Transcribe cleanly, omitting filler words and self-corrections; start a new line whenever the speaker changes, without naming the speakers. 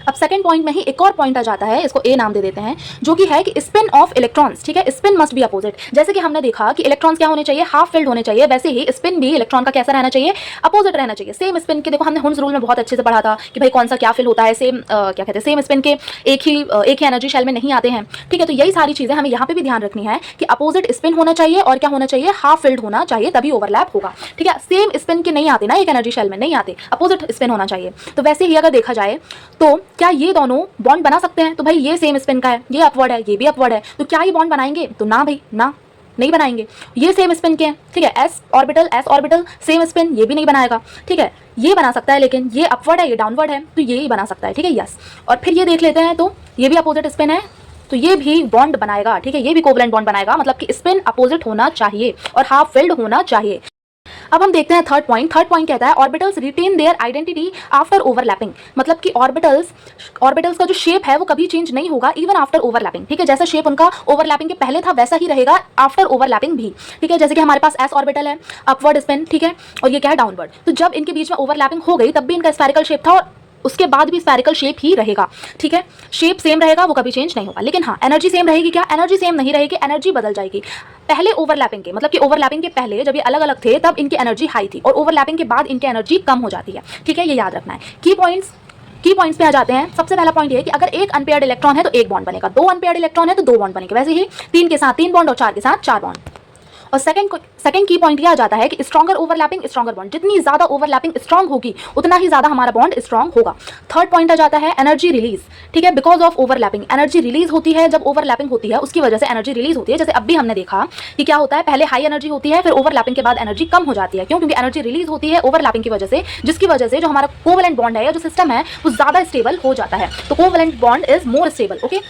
अब second point में ही एक और पॉइंट आ जाता है, इसको ए नाम दे देते हैं, जो कि है कि स्पिन ऑफ इलेक्ट्रॉन्स। ठीक है, स्पिन मस्ट बी अपोजिट। जैसे कि हमने देखा कि इलेक्ट्रॉन्स क्या होने चाहिए, हाफ फिल्ड होने चाहिए, वैसे ही स्पिन भी इलेक्ट्रॉन का कैसा रहना चाहिए, अपोजिट रहना चाहिए। सेम स्पिन के, देखो हमने हुन्स रूल में बहुत अच्छे से पढ़ा था कि भाई कौन सा क्या फिल होता है, सेम क्या कहते हैं, सेम स्पिन के एक ही एनर्जी शेल में नहीं आते हैं। ठीक है, तो यही सारी चीजें हमें यहाँ पे भी ध्यान रखनी है कि अपोजिट स्पिन होना चाहिए और क्या होना चाहिए, हाफ फिल्ड होना चाहिए, तभी ओवरलैप होगा। ठीक है, सेम स्पिन के नहीं आते ना एक एनर्जी शेल में, नहीं आते, अपोजिट स्पिन होना चाहिए। तो वैसे ही अगर देखा जाए तो क्या ये दोनों बॉन्ड बना सकते हैं, तो भाई ये सेम स्पिन का है, ये अपवर्ड है, ये भी अपवर्ड है, तो क्या ये बॉन्ड बनाएंगे, तो ना भाई ना, नहीं बनाएंगे। ये सेम स्पिन के हैं, ठीक है, एस ऑर्बिटल सेम स्पिन, ये भी नहीं बनाएगा। ठीक है, ये बना सकता है, लेकिन ये अपवर्ड है, ये डाउनवर्ड है, तो ये ही बना सकता है। ठीक है, यस। और फिर ये देख लेते हैं, तो ये भी अपोजिट स्पिन है, तो ये भी बॉन्ड बनाएगा। ठीक है, ये भी कोवलेंट बॉन्ड बनाएगा, मतलब कि स्पिन अपोजिट होना चाहिए और हाफ फिल्ड होना चाहिए। अब हम देखते हैं थर्ड पॉइंट कहता है orbitals retain their identity after overlapping, मतलब कि ऑर्बिटल्स का जो शेप है वो कभी चेंज नहीं होगा इवन आफ्टर ओवरलैपिंग। ठीक है, जैसा शेप उनका ओवरलैपिंग के पहले था वैसा ही रहेगा आफ्टर ओवरलैपिंग भी। ठीक है, जैसे कि हमारे पास एस ऑर्बिटल है, अपवर्ड स्पिन, ठीक है, और ये क्या है, डाउनवर्ड। तो जब इनके बीच में ओवरलैपिंग हो गई तब भी इनका स्फेरिकल शेप था और उसके बाद भी स्फेरिकल शेप ही रहेगा। ठीक है, शेप सेम रहेगा, वो कभी चेंज नहीं होगा। लेकिन हाँ, एनर्जी सेम रहेगी क्या, एनर्जी सेम नहीं रहेगी, एनर्जी बदल जाएगी। पहले ओवरलैपिंग के, मतलब कि ओवरलैपिंग के पहले जब ये अलग अलग थे तब इनकी एनर्जी हाई थी और ओवरलैपिंग के बाद इनकी एनर्जी कम हो जाती है। ठीक है, ये याद रखना है। की पॉइंट्स पे आ जाते हैं। सबसे पहला पॉइंट ये है कि अगर एक अनपेयर्ड इलेक्ट्रॉन है तो एक बॉन्ड बनेगा, दो अनपेयर्ड इलेक्ट्रॉन है तो दो बॉन्ड बनेंगे, वैसे ही तीन के साथ तीन बॉन्ड और चार के साथ चार बॉन्ड। और सेकंड की पॉइंट यह आ जाता है कि स्ट्रॉन्गर ओवरलैपिंग स्ट्रॉन्गर बॉन्ड, जितनी ज्यादा ओवरलैपिंग स्ट्रॉन्ग होगी उतना ही ज्यादा हमारा बॉन्ड स्ट्रॉन्ग होगा। थर्ड पॉइंट आ जाता है एनर्जी रिलीज। ठीक है, because of overlapping energy release होती है, जब ओवरलैपिंग होती है उसकी वजह से एनर्जी रिलीज होती है। जैसे अब भी हमने देखा कि क्या होता है, पहले हाई एनर्जी होती है, फिर ओवरलैपिंग के बाद एनर्जी कम हो जाती है। क्यों, क्योंकि एनर्जी रिलीज होती है ओवरलैपिंग की वजह से, जिसकी वजह से जो हमारा कोवलेंट बॉन्ड है या जो सिस्टम है वो ज्यादा स्टेबल हो जाता है। तो covalent bond is more stable. Okay,